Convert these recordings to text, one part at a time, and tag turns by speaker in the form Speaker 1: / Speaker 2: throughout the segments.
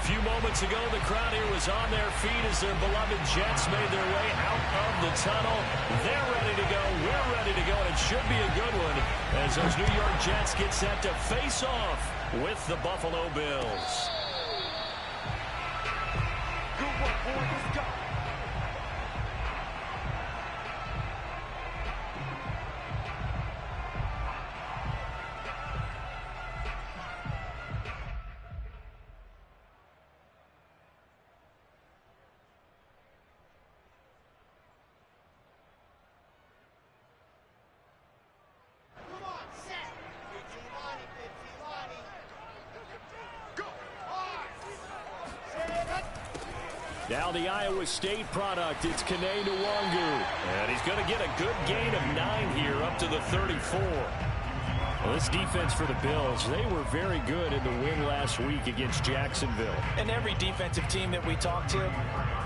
Speaker 1: few moments ago, the crowd here was on their feet as their beloved Jets made their way out of the tunnel. They're ready to go. We're ready to go. And it should be a good one as those New York Jets get set to face off with the Buffalo Bills.
Speaker 2: Good work, boys. Let's go.
Speaker 1: Now the Iowa State product, it's Kene Nwangu. And he's going to get a good gain of 9 here up to the 34. Well, this defense for the Bills, they were very good in the win last week against Jacksonville.
Speaker 3: And every defensive team that we talk to,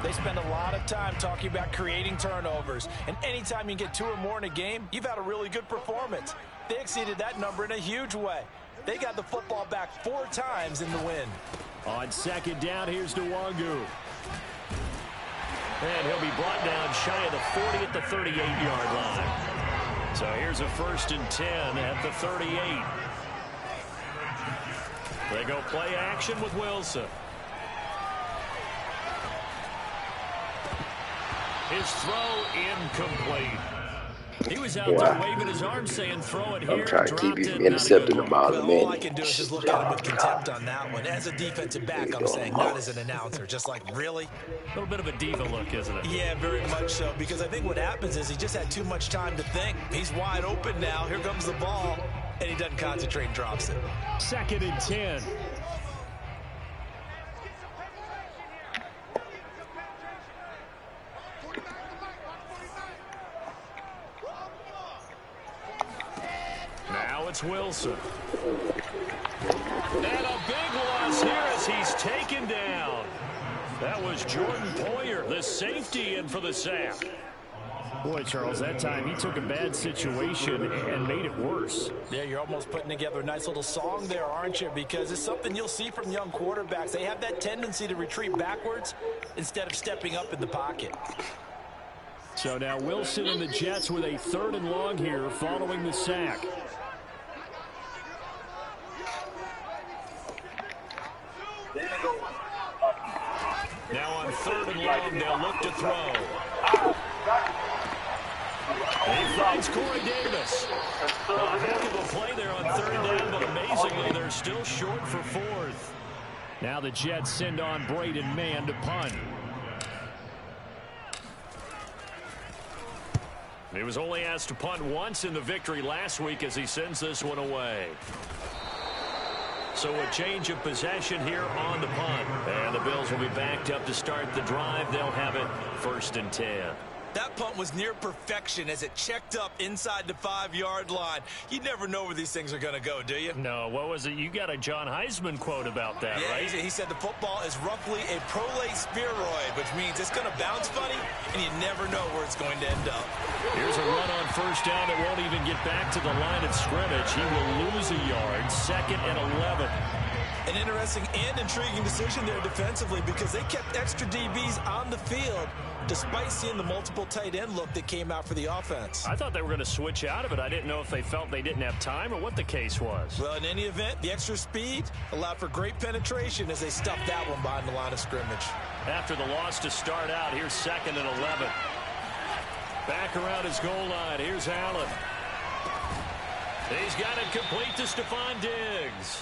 Speaker 3: they spend a lot of time talking about creating turnovers. And anytime you get 2 or more in a game, you've had a really good performance. They exceeded that number in a huge way. They got the football back 4 times in the win.
Speaker 1: On second down, here's Nwangu. And he'll be brought down shy of the 40 at the 38-yard line. So here's a 1st and 10 at the 38. They go play action with Wilson. His throw incomplete. He was out there waving his arm saying throw it here.
Speaker 4: I'm trying to keep you from intercepting the ball a minute.
Speaker 3: All I can do is just look at him with contempt on that one. As a defensive back, I'm saying, not as an announcer. Just like, really?
Speaker 1: A little bit of a diva look, isn't it?
Speaker 3: Yeah, very much so. Because I think what happens is he just had too much time to think. He's wide open now. Here comes the ball. And he doesn't concentrate and drops it.
Speaker 1: 2nd and 10. Now it's Wilson. And a big loss here as he's taken down. That was Jordan Poyer, the safety, in for the sack. Boy, Charles, that time he took a bad situation and made it worse.
Speaker 3: Yeah, you're almost putting together a nice little song there, aren't you? Because it's something you'll see from young quarterbacks. They have that tendency to retreat backwards instead of stepping up in the pocket.
Speaker 1: So now Wilson and the Jets with a 3rd and long here following the sack. Now on 3rd and long, they'll look to throw. He finds Corey Davis. A heck of a play there on 3rd down, but amazingly, they're still short for 4th. Now the Jets send on Braden Mann to punt. He was only asked to punt once in the victory last week as he sends this one away. So a change of possession here on the punt. And the Bills will be backed up to start the drive. They'll have it 1st and 10.
Speaker 3: That punt was near perfection as it checked up inside the 5-yard line. You never know where these things are going to go, do you?
Speaker 1: No, what was it? You got a John Heisman quote about that,
Speaker 3: yeah,
Speaker 1: right?
Speaker 3: He said the football is roughly a prolate spheroid, which means it's going to bounce funny, and you never know where it's going to end up.
Speaker 1: Here's a run on 1st down that won't even get back to the line of scrimmage. He will lose a yard, 2nd and 11.
Speaker 3: An interesting and intriguing decision there defensively because they kept extra DBs on the field despite seeing the multiple tight end look that came out for the offense.
Speaker 1: I thought they were going to switch out of it. I didn't know if they felt they didn't have time or what the case was.
Speaker 3: Well, in any event, the extra speed allowed for great penetration as they stuffed that one behind the line of scrimmage.
Speaker 1: After the loss to start out, here's 2nd and 11. Back around his goal line. Here's Allen. He's got it complete to Stephon Diggs.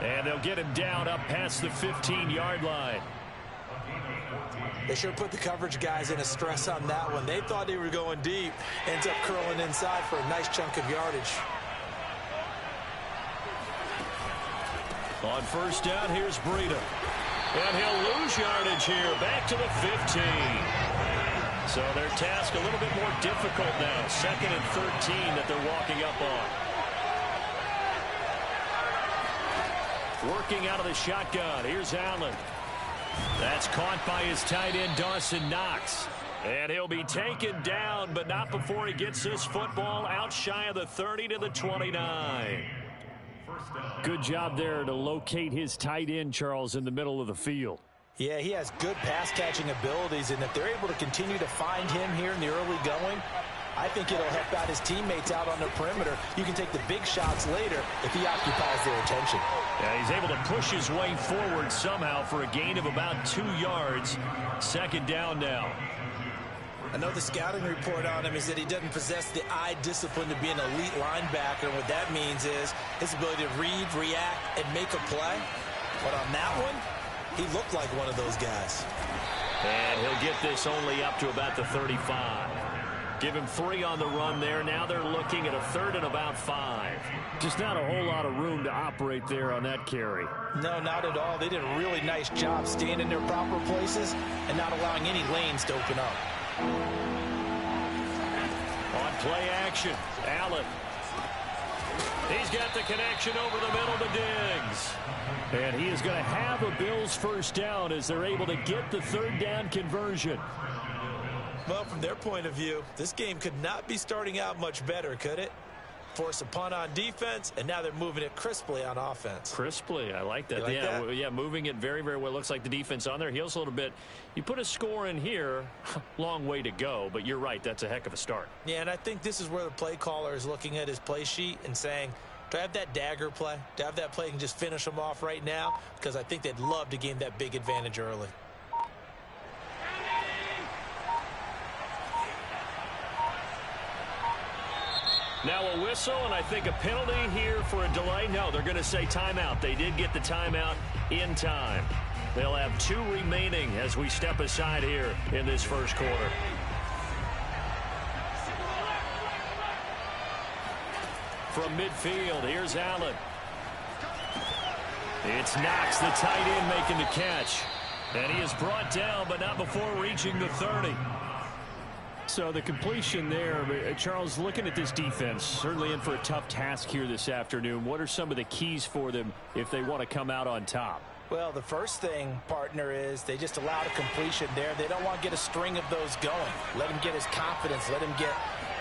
Speaker 1: And they'll get him down up past the 15-yard line.
Speaker 3: They sure put the coverage guys in a stress on that one. They thought they were going deep. Ends up curling inside for a nice chunk of yardage.
Speaker 1: On 1st down, here's Breida. And he'll lose yardage here. Back to the 15. So their task a little bit more difficult now. 2nd and 13 that they're walking up on. Working out of the shotgun. Here's Allen. That's caught by his tight end, Dawson Knox. And he'll be taken down, but not before he gets this football out shy of the 30 to the 29. Good job there to locate his tight end, Charles, in the middle of the field.
Speaker 3: Yeah, he has good pass-catching abilities, and if they're able to continue to find him here in the early going, I think it'll help out his teammates out on the perimeter. You can take the big shots later if he occupies their attention.
Speaker 1: Yeah, he's able to push his way forward somehow for a gain of about 2 yards. Second down now.
Speaker 3: I know the scouting report on him is that he doesn't possess the eye discipline to be an elite linebacker. And what that means is his ability to read, react, and make a play. But on that one, he looked like one of those guys.
Speaker 1: And he'll get this only up to about the 35. Give him 3 on the run there. Now they're looking at a 3rd and about 5. Just not a whole lot of room to operate there on that carry.
Speaker 3: No, not at all. They did a really nice job staying in their proper places and not allowing any lanes to open up.
Speaker 1: On play action, Allen. He's got the connection over the middle to Diggs. And he is going to have a Bills first down as they're able to get the 3rd down conversion.
Speaker 3: Well, from their point of view, this game could not be starting out much better, could it? Force a punt on defense, and now they're moving it crisply on offense.
Speaker 1: Crisply, I like that.
Speaker 3: Like that?
Speaker 1: Yeah, moving it very, very well. Looks like the defense on their heels a little bit. You put a score in here, long way to go, but you're right, that's a heck of a start.
Speaker 3: Yeah, and I think this is where the play caller is looking at his play sheet and saying, do I have that dagger play? Do I have that play and can just finish them off right now? Because I think they'd love to gain that big advantage early.
Speaker 1: Now a whistle, and I think a penalty here for a delay. No, they're going to say timeout. They did get the timeout in time. They'll have 2 remaining as we step aside here in this first quarter. From midfield, here's Allen. It's Knox, the tight end, making the catch. And he is brought down, but not before reaching the 30. So the completion there, Charles, looking at this defense, certainly in for a tough task here this afternoon. What are some of the keys for them if they want to come out on top?
Speaker 3: Well, the first thing, partner, is they just allowed a completion there. They don't want to get a string of those going. Let him get his confidence. Let him get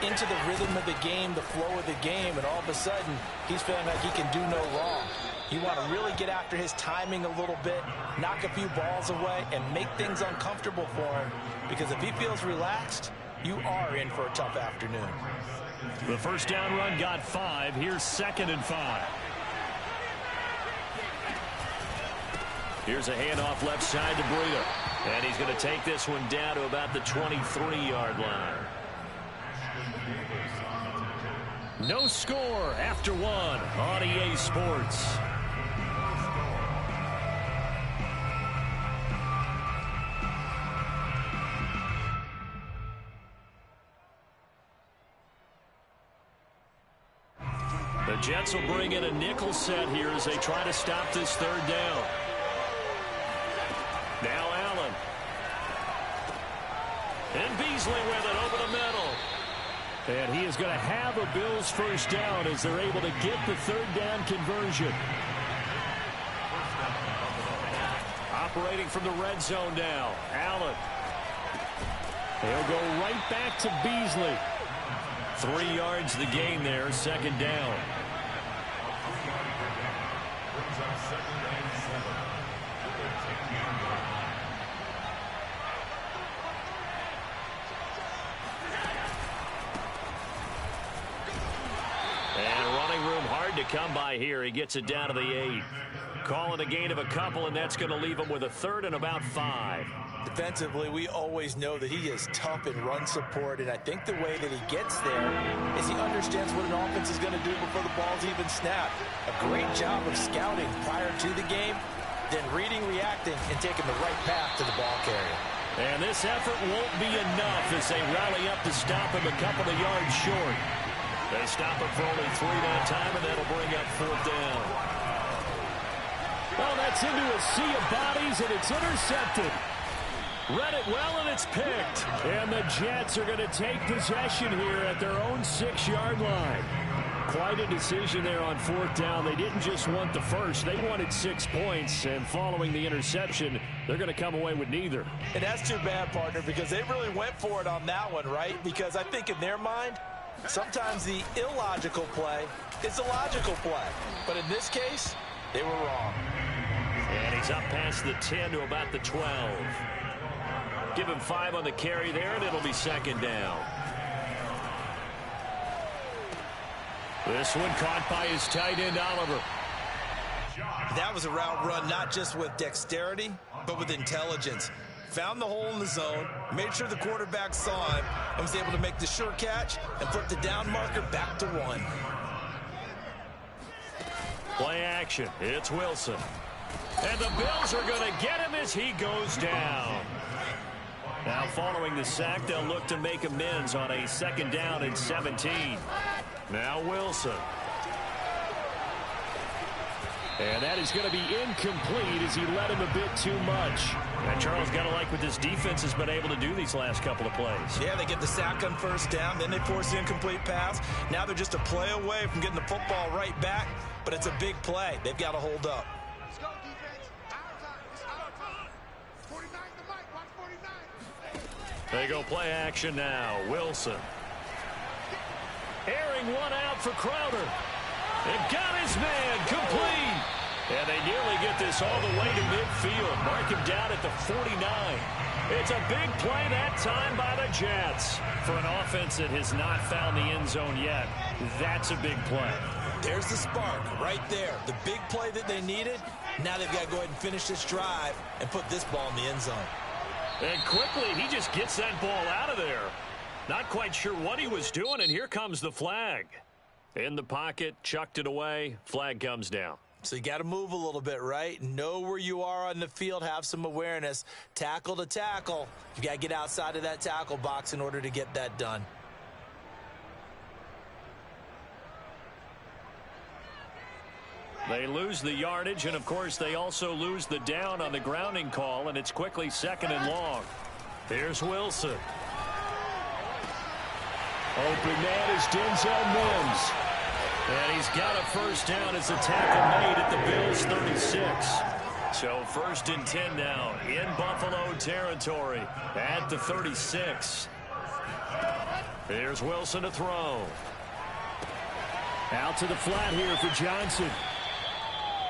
Speaker 3: into the rhythm of the game, the flow of the game, and all of a sudden, he's feeling like he can do no wrong. You want to really get after his timing a little bit, knock a few balls away, and make things uncomfortable for him. Because if he feels relaxed, you are in for a tough afternoon.
Speaker 1: The first down run got 5. Here's 2nd and 5. Here's a handoff left side to Breida. And he's going to take this one down to about the 23-yard line. No score after 1 on EA Sports. The Jets will bring in a nickel set here as they try to stop this 3rd down. Now Allen. And Beasley with it over the middle. And he is going to have a Bills first down as they're able to get the 3rd down conversion. Operating from the red zone now. Allen. He'll go right back to Beasley. 3 yards the gain there, 2nd down. And running room hard to come by here. He gets it down to the 8. Calling a gain of a couple, and that's going to leave him with a 3rd and about 5.
Speaker 3: Defensively, we always know that he is tough in run support, and I think the way that he gets there is he understands what an offense is going to do before the ball's even snapped. A great job of scouting prior to the game, then reading, reacting, and taking the right path to the ball carrier.
Speaker 1: And this effort won't be enough as they rally up to stop him a couple of yards short. They stop him for only 3 that time, and that'll bring up 4th down. Well, that's into a sea of bodies, and it's intercepted. Read it well, and it's picked. And the Jets are going to take possession here at their own 6-yard line. Quite a decision there on 4th down. They didn't just want the first. They wanted 6 points, and following the interception, they're going to come away with neither.
Speaker 3: And that's too bad, partner, because they really went for it on that one, right? Because I think in their mind, Sometimes the illogical play is a logical play. But in this case, they were wrong.
Speaker 1: And he's up past the 10 to about the 12. Give him 5 on the carry there, and it'll be second down. This one caught by his tight end, Oliver.
Speaker 3: That was a route run not just with dexterity, but with intelligence. Found the hole in the zone, made sure the quarterback saw him, and was able to make the sure catch and flip the down marker back to 1.
Speaker 1: Play action. It's Wilson. And the Bills are going to get him as he goes down. Now following the sack, they'll look to make amends on a second down and 17. Now Wilson. And that is going to be incomplete as he led him a bit too much. And Charles, got to like what this defense has been able to do these last couple of plays.
Speaker 3: Yeah, they get the sack on first down, then they force the incomplete pass. Now they're just a play away from getting the football right back, but it's a big play. They've got to hold up.
Speaker 2: Let's go, defense. Our time. It's our time. 49 the mic. Watch 49.
Speaker 1: They go play action now. Wilson. Airing one out for Crowder. They've got his man complete. And they nearly get this all the way to midfield. Mark him down at the 49. It's a big play that time by the Jets. For an offense that has not found the end zone yet, that's a big play.
Speaker 3: There's the spark right there. The big play that they needed. Now they've got to go ahead and finish this drive and put this ball in the end zone.
Speaker 1: And quickly, he just gets that ball out of there. Not quite sure what he was doing, and here comes the flag. In the pocket, chucked it away, flag comes down.
Speaker 3: So you got to move a little bit, right? Know where you are on the field, have some awareness. Tackle to tackle. You got to get outside of that tackle box in order to get that done.
Speaker 1: They lose the yardage, and of course they also lose the down on the grounding call, and it's quickly second and long. Here's Wilson. Open man is Denzel Mims. And he's got a first down as the tackle made at the Bills' 36. So first and 10 now in Buffalo territory at the 36. Here's Wilson to throw. Out to the flat here for Johnson.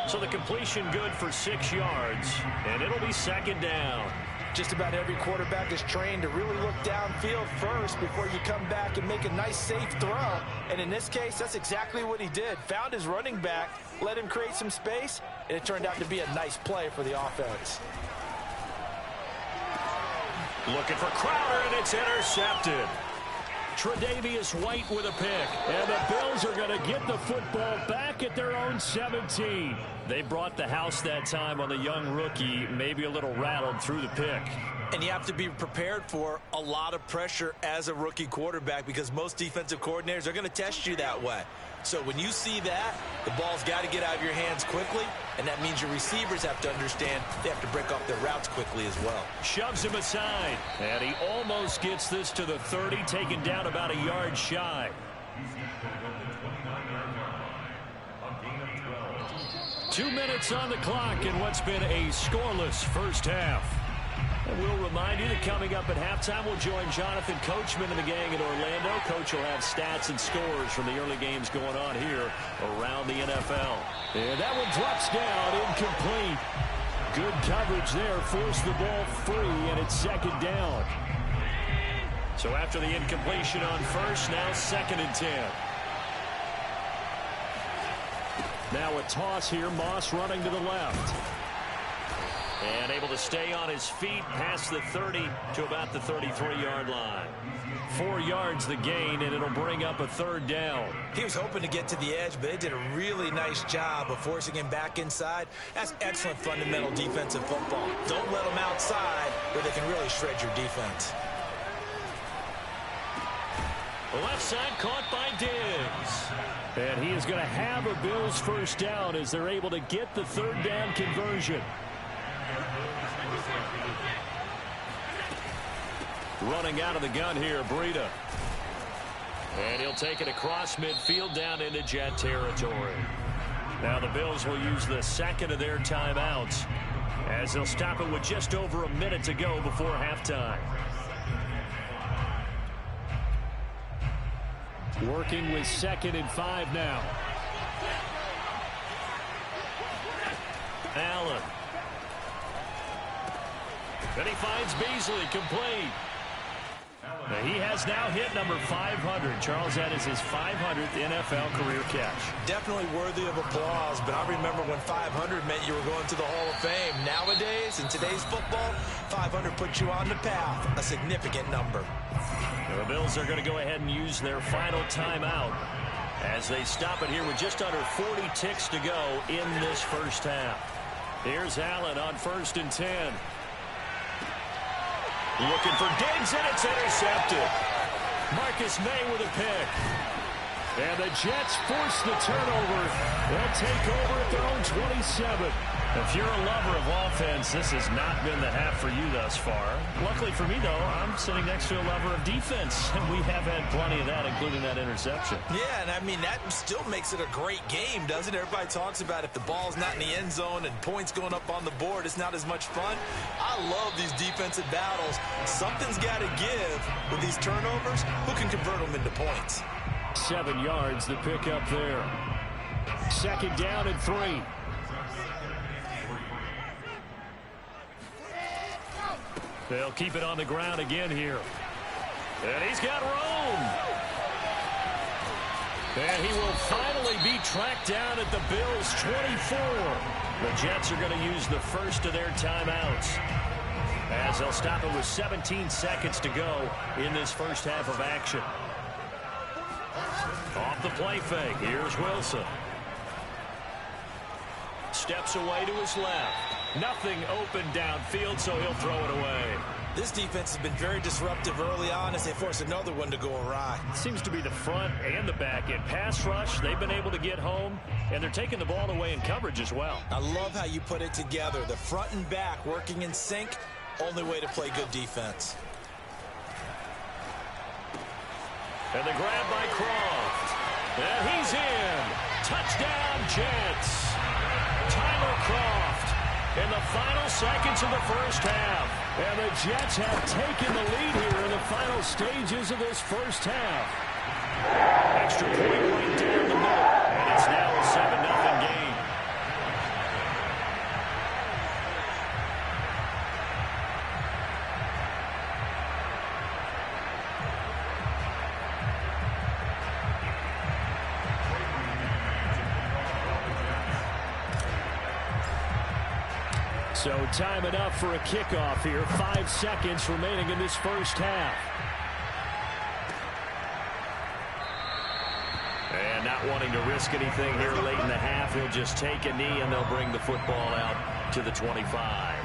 Speaker 1: So the completion good for 6 yards, and it'll be second down.
Speaker 3: Just about every quarterback is trained to really look downfield first before you come back and make a nice, safe throw. And in this case, that's exactly what he did. Found his running back, let him create some space, and it turned out to be a nice play for the offense.
Speaker 1: Looking for Crowder, and it's intercepted. Tre'Davious White with a pick, and the Bills are going to get the football back at their own 17. They brought the house that time on the young rookie, maybe a little rattled through the pick.
Speaker 3: And you have to be prepared for a lot of pressure as a rookie quarterback because most defensive coordinators are going to test you that way. So when you see that, the ball's got to get out of your hands quickly, and that means your receivers have to understand they have to break off their routes quickly as well.
Speaker 1: Shoves him aside, and he almost gets this to the 30, taken down about a yard shy. Two minutes on the clock in what's been a scoreless first half. And we'll remind you that coming up at halftime, we'll join Jonathan Coachman and the gang in Orlando. Coach will have stats and scores from the early games going on here around the NFL. And that one drops down, incomplete. Good coverage there, forced the ball free, and it's second down. So after the incompletion on first, now second and 10. Now a toss here, Moss running to the left. And able to stay on his feet past the 30 to about the 33-yard line. 4 yards the gain, and it'll bring up a third down.
Speaker 3: He was hoping to get to the edge, but they did a really nice job of forcing him back inside. That's excellent fundamental defensive football. Don't let them outside where they can really shred your defense.
Speaker 1: The left side caught by Diggs. And he is going to have a Bills first down as they're able to get the third down conversion. Running out of the gun here, Breida. And he'll take it across midfield down into Jet territory. Now the Bills will use the second of their timeouts as they'll stop it with just over a minute to go before halftime. Working with 2nd and 5 now. Allen. And he finds Beasley complete. He has now hit number 500. Charles, that is his 500th NFL career catch.
Speaker 3: Definitely worthy of applause, but I remember when 500 meant you were going to the Hall of Fame. Nowadays, in today's football, 500 puts you on the path, a significant number.
Speaker 1: The Bills are going to go ahead and use their final timeout as they stop it here with just under 40 ticks to go in this first half. Here's Allen on 1st and 10. Looking for Diggs, and it's intercepted. Marcus May with a pick. And the Jets force the turnover. They'll take over at their own 27. If you're a lover of offense, this has not been the half for you thus far. Luckily for me, though, I'm sitting next to a lover of defense, and we have had plenty of that, including that interception.
Speaker 3: Yeah, and I mean, that still makes it a great game, doesn't it? Everybody talks about if the ball's not in the end zone and points going up on the board, it's not as much fun. I love these defensive battles. Something's got to give with these turnovers. Who can convert them into points?
Speaker 1: 7 yards, the pick up there. 2nd down and 3. They'll keep it on the ground again here. And he's got room. And he will finally be tracked down at the Bills' 24. The Jets are going to use the first of their timeouts, as they'll stop it with 17 seconds to go in this first half of action. Off the play fake. Here's Wilson. Steps away to his left. Nothing open downfield, so he'll throw it away.
Speaker 3: This defense has been very disruptive early on as they force another one to go awry.
Speaker 1: Seems to be the front and the back end. Pass rush, they've been able to get home, and they're taking the ball away in coverage as well.
Speaker 3: I love how you put it together. The front and back working in sync, only way to play good defense.
Speaker 1: And the grab by Croft. And he's in. Touchdown, Jets. Tyler Croft in the final seconds of the first half. And the Jets have taken the lead here in the final stages of this first half. Extra point right down the middle. And it's now a 7-0 game. So time enough for a kickoff here. 5 seconds remaining in this first half. And not wanting to risk anything here late in the half, he'll just take a knee and they'll bring the football out to the 25.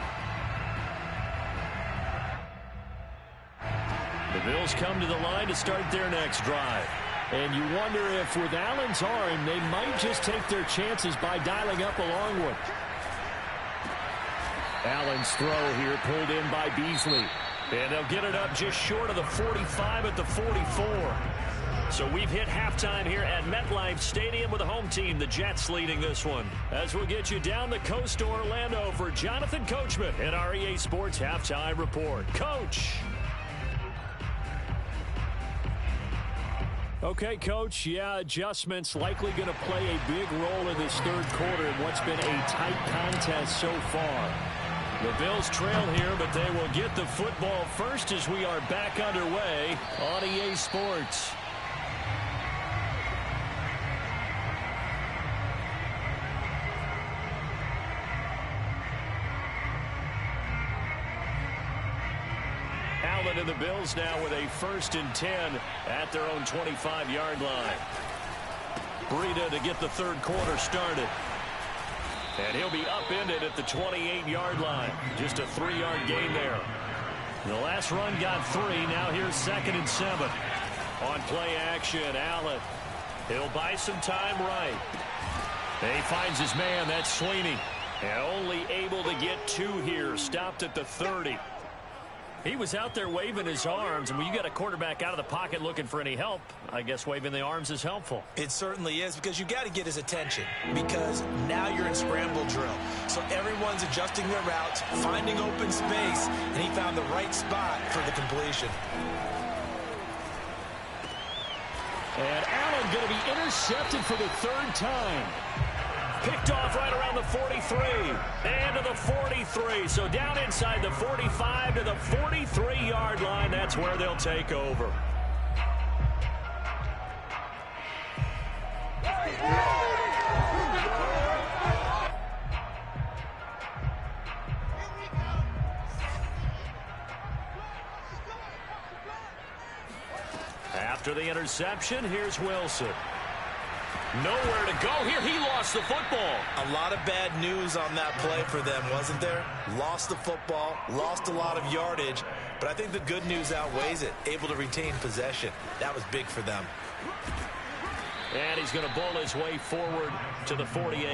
Speaker 1: The Bills come to the line to start their next drive. And you wonder if with Allen's arm, they might just take their chances by dialing up a long one. Allen's throw here pulled in by Beasley. And they'll get it up just short of the 45 at the 44. So we've hit halftime here at MetLife Stadium with the home team, the Jets, leading this one. As we'll get you down the coast to Orlando for Jonathan Coachman in our EA Sports Halftime Report. Coach. Okay, Coach, yeah, adjustments likely going to play a big role in this third quarter in what's been a tight contest so far. The Bills trail here, but they will get the football first as we are back underway on EA Sports. Allen and the Bills now with a 1st and 10 at their own 25-yard line. Breida to get the third quarter started. And he'll be upended at the 28-yard line. Just a 3-yard gain there. The last run got 3. Now here's 2nd and 7. On play action, Allen. He'll buy some time right. And he finds his man. That's Sweeney. And only able to get 2 here. Stopped at the 30. He was out there waving his arms, and when you got a quarterback out of the pocket looking for any help, I guess waving the arms is helpful.
Speaker 3: It certainly is, because you got to get his attention, because now you're in scramble drill. So everyone's adjusting their routes, finding open space, and he found the right spot for the completion.
Speaker 1: And Allen going to be intercepted for the third time. Picked off right around the 43. And to the 43. So down inside the 45 to the 43-yard line. That's where they'll take over. After the interception, here's Wilson. Nowhere to go here. He lost the football.
Speaker 3: A lot of bad news on that play for them, wasn't there? Lost the football, lost a lot of yardage, but I think the good news outweighs it. Able to retain possession. That was big for them.
Speaker 1: And he's going to bowl his way forward to the 48.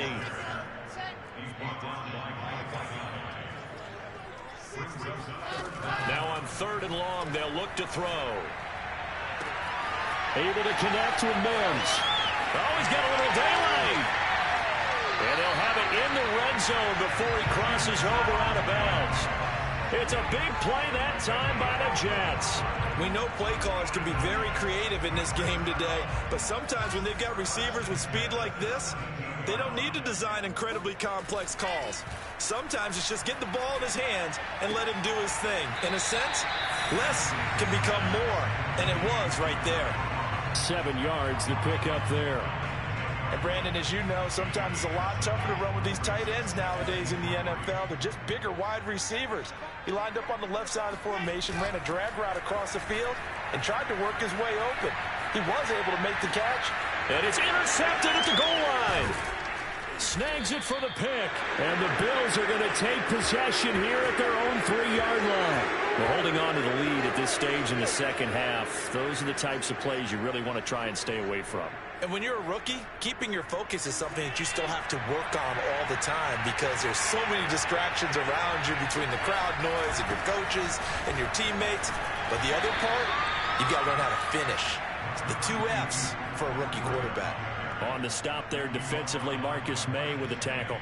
Speaker 1: Now on 3rd and long, they'll look to throw. Able to connect with Mims. Oh, he's got a little daylight. And they'll have it in the red zone before he crosses over out of bounds. It's a big play that time by the Jets.
Speaker 3: We know play callers can be very creative in this game today, but sometimes when they've got receivers with speed like this, they don't need to design incredibly complex calls. Sometimes it's just get the ball in his hands and let him do his thing. In a sense, less can become more, and it was right there.
Speaker 1: 7 yards to pick up there.
Speaker 3: And Brandon, as you know, sometimes it's a lot tougher to run with these tight ends nowadays in the NFL. They're just bigger wide receivers. He lined up on the left side of the formation, ran a drag route across the field, and tried to work his way open. He was able to make the catch.
Speaker 1: And it's intercepted at the goal line. Snags it for the pick. And the Bills are going to take possession here at their own 3-yard line. We're holding on to the lead at this stage in the second half. Those are the types of plays you really want to try and stay away from.
Speaker 3: And when you're a rookie, keeping your focus is something that you still have to work on all the time because there's so many distractions around you between the crowd noise and your coaches and your teammates. But the other part, you've got to learn how to finish. The 2 F's for a rookie quarterback.
Speaker 1: On the stop there defensively, Marcus May with a tackle.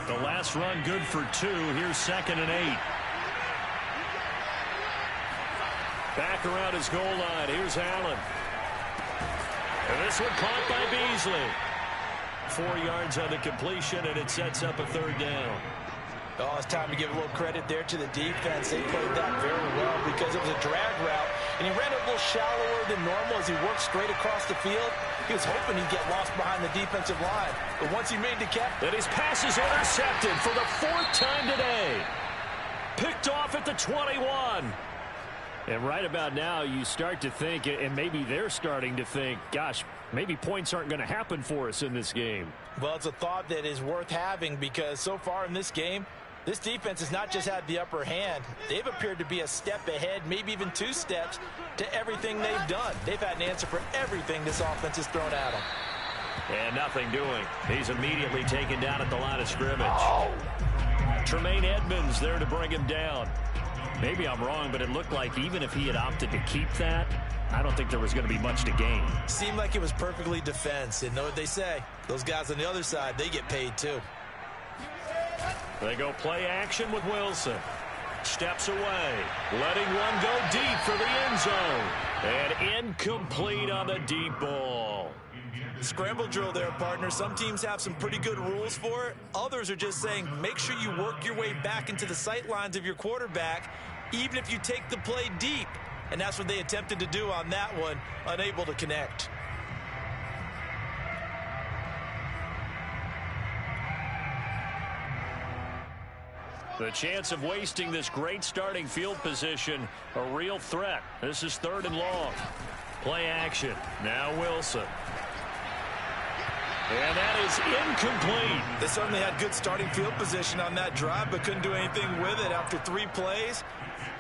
Speaker 1: The last run good for 2. Here's 2nd and 8. Back around his goal line. Here's Allen. And this one caught by Beasley. 4 yards on the completion, and it sets up a 3rd down.
Speaker 3: Oh, it's time to give a little credit there to the defense. They played that very well because it was a drag route, and he ran a little shallower than normal as he worked straight across the field. He was hoping he'd get lost behind the defensive line. But once he made the catch...
Speaker 1: And his pass is intercepted for the 4th time today. Picked off at the 21. And right about now, you start to think, and maybe they're starting to think, gosh, maybe points aren't going to happen for us in this game.
Speaker 3: Well, it's a thought that is worth having because so far in this game, this defense has not just had the upper hand. They've appeared to be a step ahead, maybe even 2 steps, to everything they've done. They've had an answer for everything this offense has thrown at them.
Speaker 1: And nothing doing. He's immediately taken down at the line of scrimmage. Tremaine Edmonds there to bring him down. Maybe I'm wrong, but it looked like even if he had opted to keep that, I don't think there was going to be much to gain.
Speaker 3: Seemed like it was perfectly defense. And know what they say? Those guys on the other side, they get paid too.
Speaker 1: They go play action with Wilson. Steps away. Letting one go deep for the end zone. And incomplete on the deep ball.
Speaker 3: Scramble drill there, partner. Some teams have some pretty good rules for it. Others are just saying make sure you work your way back into the sight lines of your quarterback, even if you take the play deep. And that's what they attempted to do on that one, unable to connect.
Speaker 1: The chance of wasting this great starting field position, a real threat. This is 3rd and long. Play action. Now Wilson. And that is incomplete.
Speaker 3: They certainly had good starting field position on that drive, but couldn't do anything with it after 3 plays.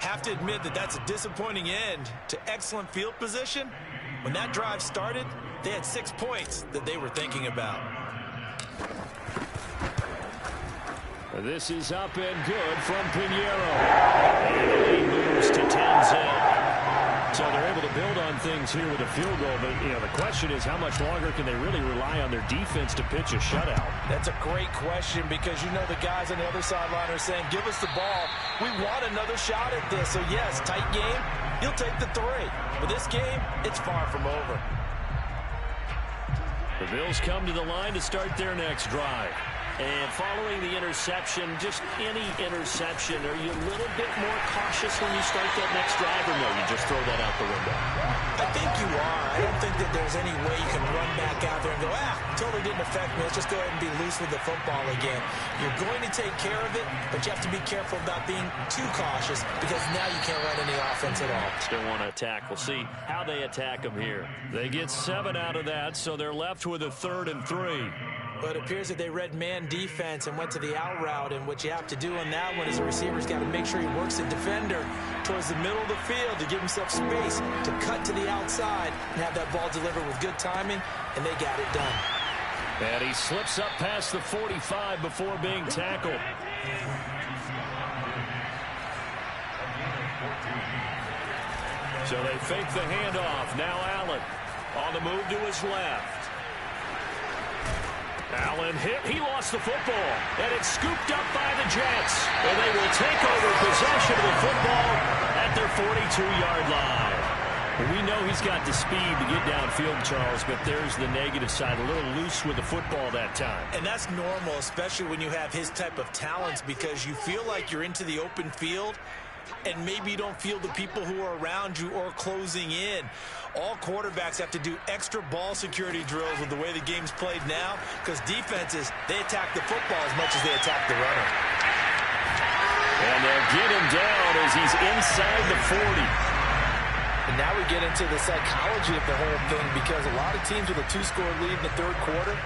Speaker 3: Have to admit that that's a disappointing end to excellent field position. When that drive started, they had 6 points that they were thinking about.
Speaker 1: This is up and good from Pinheiro. And the lead moves to 10-zip. So they're able to build on things here with a field goal, but the question is how much longer can they really rely on their defense to pitch a shutout?
Speaker 3: That's a great question because the guys on the other sideline are saying, give us the ball. We want another shot at this. So yes, tight game, you'll take the 3. But this game, it's far from over.
Speaker 1: The Bills come to the line to start their next drive. And following the interception, just any interception, are you a little bit more cautious when you start that next drive, or no, you just throw that out the window?
Speaker 3: I think you are. I don't think that there's any way you can run back out there and go, totally didn't affect me. Let's just go ahead and be loose with the football again. You're going to take care of it, but you have to be careful about being too cautious because now you can't run any offense at all.
Speaker 1: Still want to attack. We'll see how they attack them here. They get 7 out of that, so they're left with a 3rd and 3.
Speaker 3: But it appears that they read man defense and went to the out route. And what you have to do on that one is the receiver's got to make sure he works the defender towards the middle of the field to give himself space to cut to the outside and have that ball delivered with good timing, and they got it done.
Speaker 1: And he slips up past the 45 before being tackled. So they fake the handoff. Now Allen on the move to his left. Allen hit. He lost the football. And it's scooped up by the Jets. And they will take over possession of the football at their 42-yard line. We know he's got the speed to get downfield, Charles, but there's the negative side. A little loose with the football that time.
Speaker 3: And that's normal, especially when you have his type of talents, because you feel like you're into the open field, and maybe you don't feel the people who are around you or closing in. All quarterbacks have to do extra ball security drills with the way the game's played now, because defenses, they attack the football as much as they attack the runner.
Speaker 1: And they'll get him down as he's inside the 40.
Speaker 3: And now we get into the psychology of the whole thing, because a lot of teams with a 2-score lead in the 3rd quarter,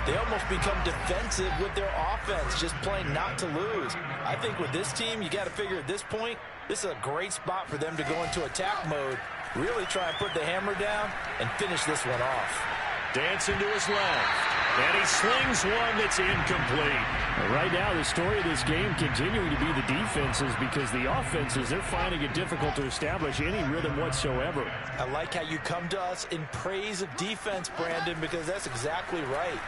Speaker 3: they almost become defensive with their offense, just playing not to lose. I think with this team, you got to figure at this point, this is a great spot for them to go into attack mode, really try and put the hammer down and finish this one off.
Speaker 1: Dancing to his left. And he slings one that's incomplete. Right now, the story of this game continuing to be the defenses, because the offenses, they're finding it difficult to establish any rhythm whatsoever.
Speaker 3: I like how you come to us in praise of defense, Brandon, because that's exactly right.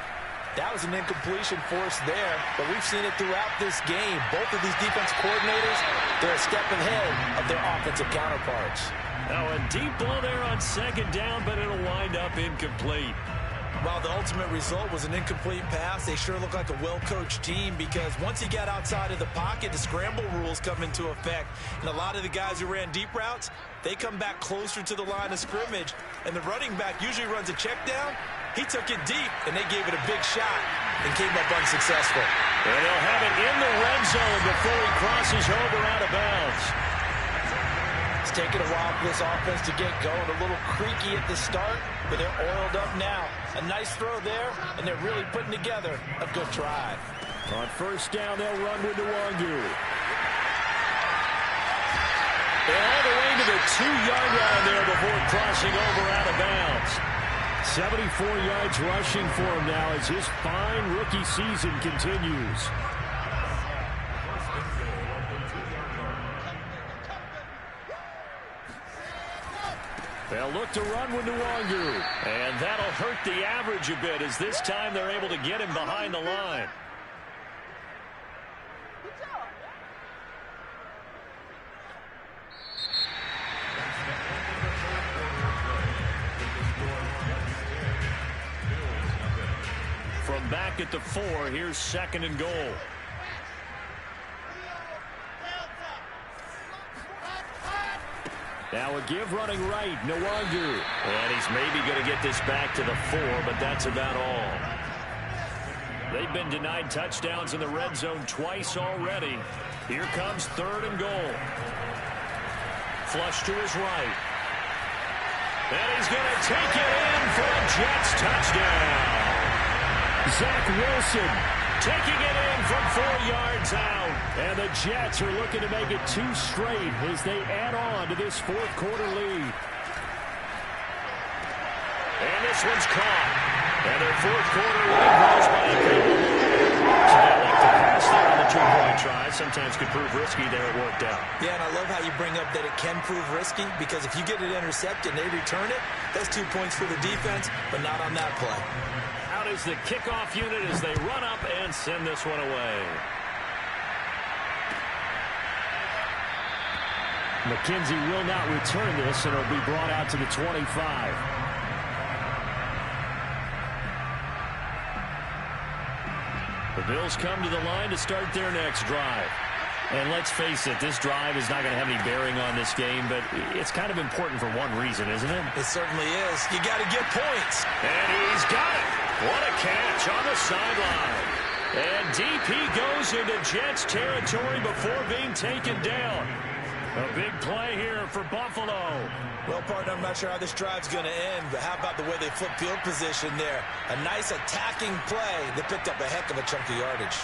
Speaker 3: That was an incompletion force there, but we've seen it throughout this game. Both of these defense coordinators, they're a step ahead of their offensive counterparts.
Speaker 1: Now a deep ball there on 2nd down, but it'll wind up incomplete.
Speaker 3: While the ultimate result was an incomplete pass, they sure look like a well-coached team, because once he got outside of the pocket, the scramble rules come into effect. And a lot of the guys who ran deep routes, they come back closer to the line of scrimmage. And the running back usually runs a check down. He took it deep, and they gave it a big shot and came up unsuccessful.
Speaker 1: And they'll have it in the red zone before he crosses over out of bounds.
Speaker 3: It's taken a while for this offense to get going. A little creaky at the start, but they're oiled up now. A nice throw there, and they're really putting together a good drive.
Speaker 1: On 1st down, they'll run with Devildogg. And all the way to the 2-yard line there before crossing over out of bounds. 74 yards rushing for him now as his fine rookie season continues. They'll look to run with Devildogg. And that'll hurt the average a bit, as this time they're able to get him behind the line. From back at the 4, here's 2nd and goal. Now a give running right, Devildogg. And he's maybe going to get this back to the 4, but that's about all. They've been denied touchdowns in the red zone twice already. Here comes 3rd and goal. Flush to his right. And he's going to take it in for a Jets touchdown. Zach Wilson taking it in from 4 yards out. And the Jets are looking to make it 2 straight as they add on to this 4th quarter lead. And this one's caught. And their 4th quarter lead grows by a couple. So they like to pass there on the 2-point try. Sometimes sometimes could prove risky. There it worked out.
Speaker 3: Yeah, and I love how you bring up that it can prove risky, because if you get it intercepted and they return it, that's 2 points for the defense, but not on that play.
Speaker 1: Out is the kickoff unit as they run up and send this one away. McKenzie will not return this, and it'll be brought out to the 25. The Bills come to the line to start their next drive. And let's face it, this drive is not going to have any bearing on this game, but it's kind of important for one reason, isn't it?
Speaker 3: It certainly is. You got to get points.
Speaker 1: And he's got it. What a catch on the sideline. And DP goes into Jets territory before being taken down. A big play here for Buffalo.
Speaker 3: Well, partner, I'm not sure how this drive's going to end, but how about the way they flip field position there? A nice attacking play that picked up a heck of a chunk of yardage.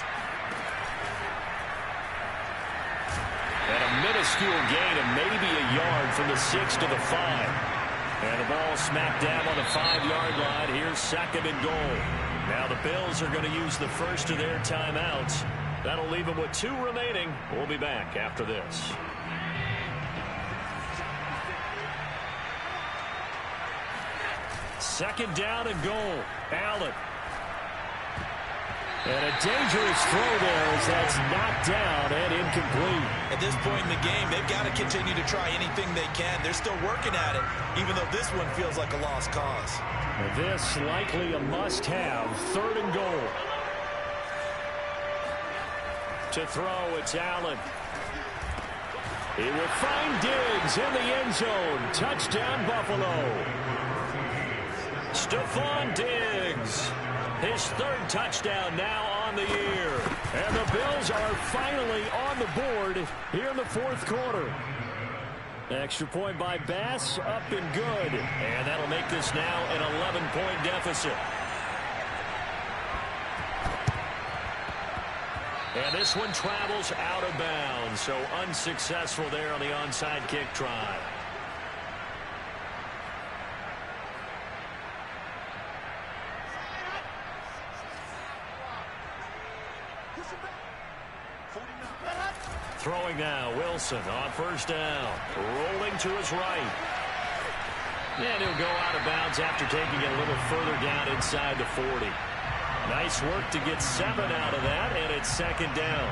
Speaker 1: And a minuscule gain of maybe a yard from the 6 to the 5. And the ball smacked down on the 5-yard line. Here's 2nd and goal. Now the Bills are going to use the first of their timeouts. That'll leave them with 2 remaining. We'll be back after this. Second down and goal. Allen. And a dangerous throw there as that's knocked down and incomplete.
Speaker 3: At this point in the game, they've got to continue to try anything they can. They're still working at it, even though this one feels like a lost cause.
Speaker 1: And this likely a must-have. 3rd and goal. To throw, it's Allen. He will find Diggs in the end zone. Touchdown, Buffalo. Stephon Diggs. His 3rd touchdown now on the year. And the Bills are finally on the board here in the 4th quarter. Extra point by Bass, up and good. And that'll make this now an 11-point deficit. And this one travels out of bounds, so unsuccessful there on the onside kick try. Throwing now, Wilson on 1st down. Rolling to his right. And he'll go out of bounds after taking it a little further down inside the 40. Nice work to get 7 out of that, and it's 2nd down.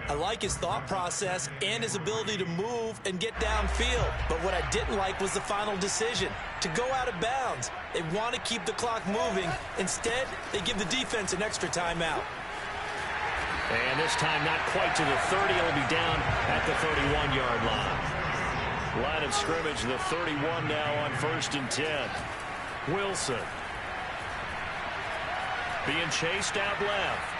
Speaker 3: I like his thought process and his ability to move and get downfield. But what I didn't like was the final decision, to go out of bounds. They want to keep the clock moving. Instead, they give the defense an extra timeout.
Speaker 1: And this time not quite to the 30. It'll be down at the 31-yard line. Line of scrimmage, the 31 now on 1st and 10. Wilson. Being chased out left.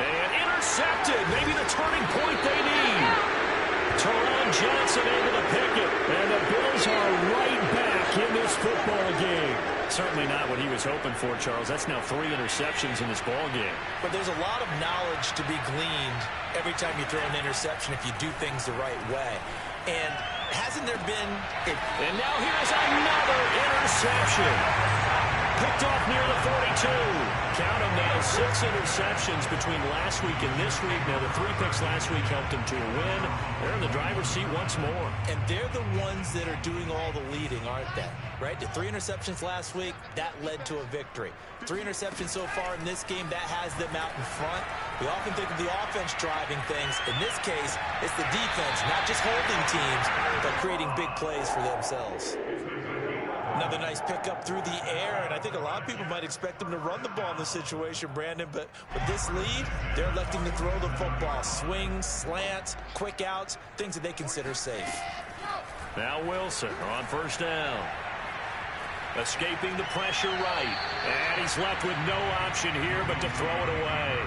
Speaker 1: And intercepted. Maybe the turning point they need. Teron Johnson able to pick it. And the Bills are right back in this football game. Certainly not what he was hoping for, Charles. That's now 3 interceptions in this ball game.
Speaker 3: But there's a lot of knowledge to be gleaned every time you throw an interception if you do things the right way. And hasn't there been...
Speaker 1: And now here's another interception. Picked off near the 42. Count them now, 6 interceptions between last week and this week. Now, the 3 picks last week helped them to a win. They're in the driver's seat once more.
Speaker 3: And they're the ones that are doing all the leading, aren't they? Right? The 3 interceptions last week, that led to a victory. 3 interceptions so far in this game, that has them out in front. We often think of the offense driving things. In this case, it's the defense, not just holding teams, but creating big plays for themselves. Another nice pickup through the air, and I think a lot of people might expect them to run the ball in this situation, Brandon, but with this lead, they're electing to throw the football. Swings, slants, quick outs, things that they consider safe.
Speaker 1: Now Wilson on 1st down. Escaping the pressure right, and he's left with no option here but to throw it away.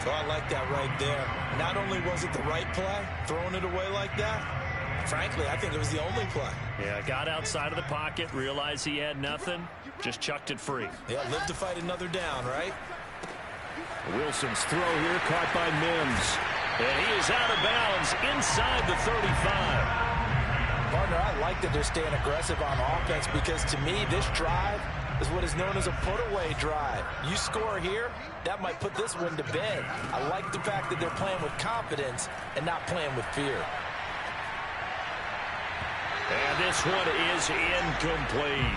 Speaker 3: So I like that right there. Not only was it the right play, throwing it away like that, frankly, I think it was the only play.
Speaker 1: Yeah, got outside of the pocket, realized he had nothing, just chucked it free.
Speaker 3: Yeah, live to fight another down, right?
Speaker 1: Wilson's throw here caught by Mims. And he is out of bounds inside the 35.
Speaker 3: Partner, I like that they're staying aggressive on offense because to me, this drive is what is known as a put-away drive. You score here, that might put this one to bed. I like the fact that they're playing with confidence and not playing with fear.
Speaker 1: And this one is incomplete.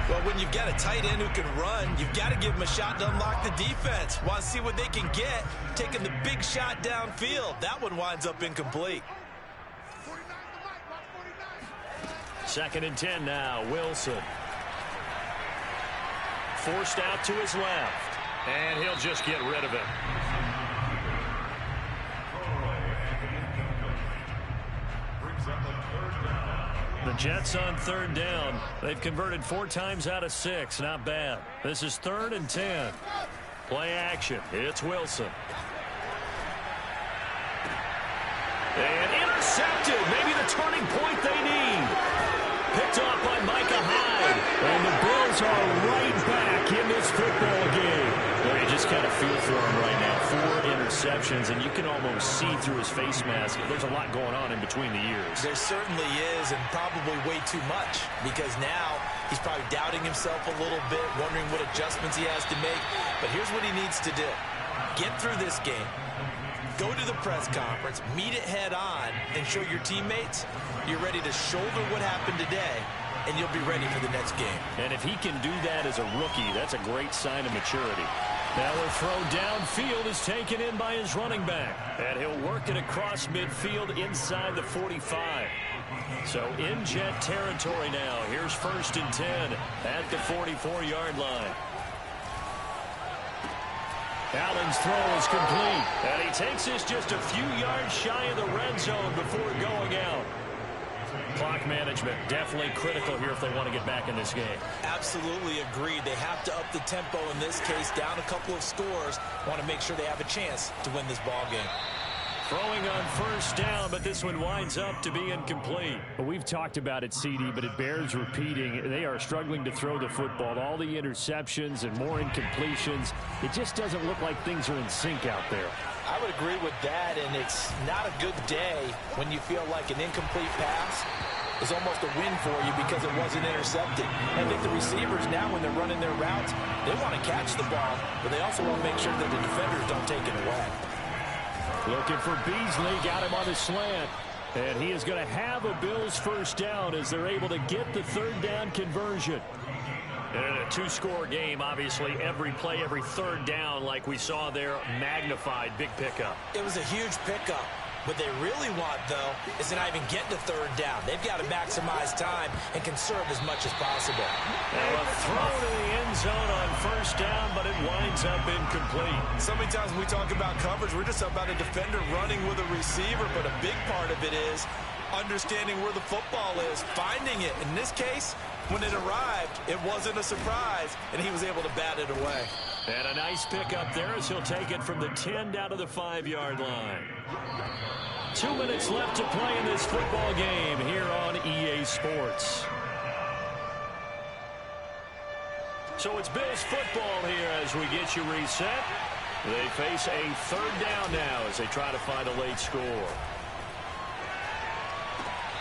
Speaker 3: Well, when you've got a tight end who can run, you've got to give him a shot to unlock the defense. Want to see what they can get, taking the big shot downfield. That one winds up incomplete.
Speaker 2: 49 the mic, 149.
Speaker 1: Second and 10 now, Wilson. Forced out to his left, and he'll just get rid of it. The Jets on third down. They've converted 4 times out of 6. Not bad. This is 3rd and 10. Play action. It's Wilson. And intercepted. Maybe the turning point they need. Picked off by Micah Hyde. And the Bills are right back in this football game. Well, you just kind of feel for him right now. 4 interceptions, and you can almost see through his face mask. There's a lot going on in between the ears.
Speaker 3: There certainly is, and probably way too much, because now he's probably doubting himself a little bit, wondering what adjustments he has to make. But here's what he needs to do. Get through this game. Go to the press conference, meet it head on, and show your teammates you're ready to shoulder what happened today, and you'll be ready for the next game.
Speaker 1: And if he can do that as a rookie, that's a great sign of maturity. Now the throw downfield is taken in by his running back, and he'll work it across midfield inside the 45. So in Jet territory now. Here's 1st and 10 at the 44-yard line. Allen's throw is complete, and he takes this just a few yards shy of the red zone before going out. Clock management definitely critical here if they want to get back in this game.
Speaker 3: Absolutely agreed. They have to up the tempo in this case, down a couple of scores. Want to make sure they have a chance to win this ball game.
Speaker 1: Throwing on 1st down, but this one winds up to be incomplete.
Speaker 5: Well, we've talked about it, CD, but it bears repeating. They are struggling to throw the football. All the interceptions and more incompletions. It just doesn't look like things are in sync out there.
Speaker 3: I would agree with that, and it's not a good day when you feel like an incomplete pass is almost a win for you because it wasn't intercepted. I think the receivers now, when they're running their routes, they want to catch the ball, but they also want to make sure that the defenders don't take it away.
Speaker 5: Looking for Beasley, got him on the slant. And he is going to have a Bills 1st down as they're able to get the 3rd down conversion.
Speaker 1: And in a 2-score game, obviously, every play, every 3rd down, like we saw there, magnified, big pickup.
Speaker 3: It was a huge pickup. What they really want, though, is to not even get to 3rd down. They've got to maximize time and conserve as much as possible.
Speaker 1: And a throw to the end zone on 1st down, but it winds up incomplete.
Speaker 3: So many times when we talk about coverage, we're just about a defender running with a receiver, but a big part of it is understanding where the football is, finding it. In this case, when it arrived, it wasn't a surprise, and he was able to bat it away.
Speaker 1: And a nice pickup there as he'll take it from the 10 down to the 5-yard line. 2 minutes left to play in this football game here on EA Sports. So it's Bills football here as we get you reset. They face a 3rd down now as they try to find a late score.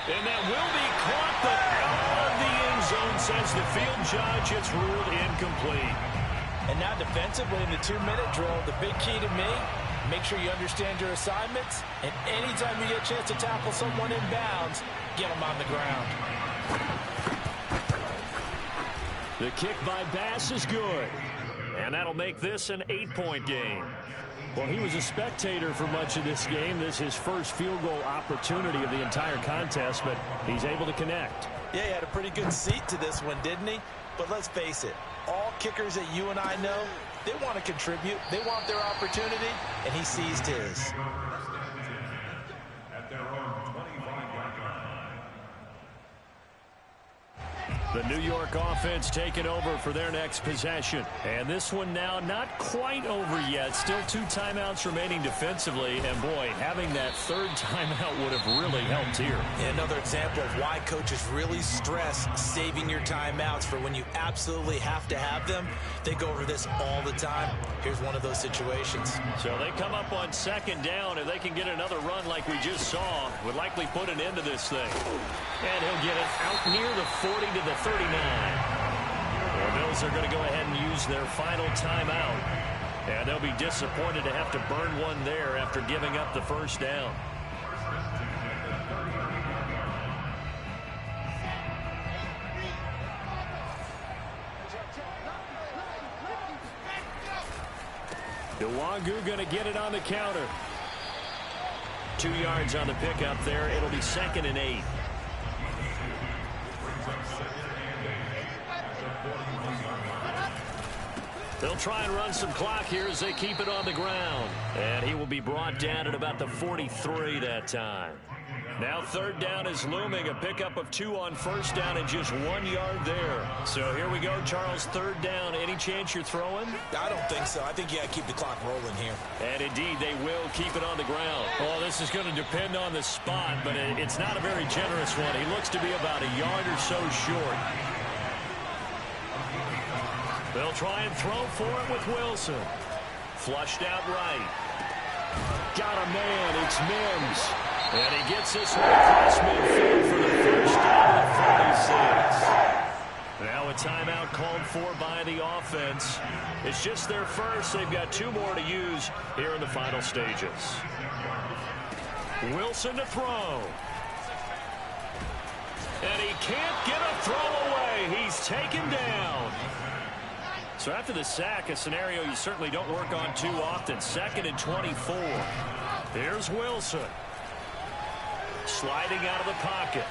Speaker 1: And that will be caught, but out of the end zone, says the field judge. It's ruled incomplete.
Speaker 3: And now defensively in the 2-minute drill, the big key to me, make sure you understand your assignments, and anytime you get a chance to tackle someone in bounds, get them on the ground.
Speaker 1: The kick by Bass is good, and that'll make this an 8-point game.
Speaker 5: Well, he was a spectator for much of this game. This is his first field goal opportunity of the entire contest, but he's able to connect.
Speaker 3: Yeah, he had a pretty good seat to this one, didn't he? But let's face it, all kickers that you and I know, they want to contribute. They want their opportunity, and he seized his.
Speaker 1: The New York offense taking over for their next possession. And this one now not quite over yet. Still 2 timeouts remaining defensively. And, boy, having that 3rd timeout would have really helped here.
Speaker 3: And another example of why coaches really stress saving your timeouts for when you absolutely have to have them. They go over this all the time. Here's one of those situations.
Speaker 1: So they come up on 2nd down. If they can get another run like we just saw, would likely put an end to this thing. And he'll get it out near the 40 to the 39. Well, Bills are going to go ahead and use their final timeout. And they'll be disappointed to have to burn one there after giving up the first down. Devildogg going to get it on the counter. 2 yards on the pickup there. It'll be 2nd and 8. They'll try and run some clock here as they keep it on the ground. And he will be brought down at about the 43 that time. Now 3rd down is looming. A pickup of 2 on 1st down and just 1 yard there. So here we go, Charles. 3rd down. Any chance you're throwing?
Speaker 3: I don't think so. I think you got to keep the clock rolling here.
Speaker 1: And indeed, they will keep it on the ground. Well, this is going to depend on the spot, but it's not a very generous one. He looks to be about a yard or so short. They'll try and throw for it with Wilson. Flushed out right. Got a man. It's Mims. And he gets this one across midfield for the first down at 46. Now a timeout called for by the offense. It's just their first. They've got 2 more to use here in the final stages. Wilson to throw. And he can't get a throw away. He's taken down. So after the sack, a scenario you certainly don't work on too often. 2nd and 24. Here's Wilson. Sliding out of the pocket.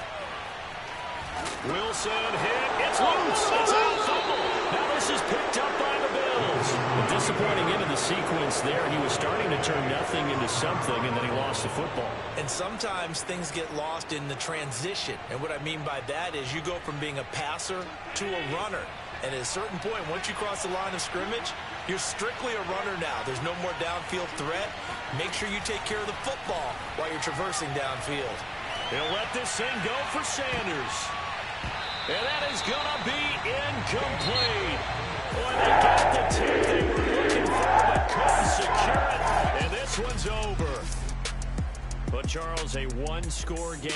Speaker 1: Wilson hit. It's loose. It's out. Fumble. Now this is picked up by the Bills. A disappointing end of the sequence there. He was starting to turn nothing into something, and then he lost the football.
Speaker 3: And sometimes things get lost in the transition. And what I mean by that is you go from being a passer to a runner. And at a certain point, once you cross the line of scrimmage, you're strictly a runner now. There's no more downfield threat. Make sure you take care of the football while you're traversing downfield.
Speaker 1: He'll let this thing go for Sanders. And that is going to be incomplete. Boy, they got the tip they were looking for, but couldn't secure it. And this one's over. But, Charles, a one-score game.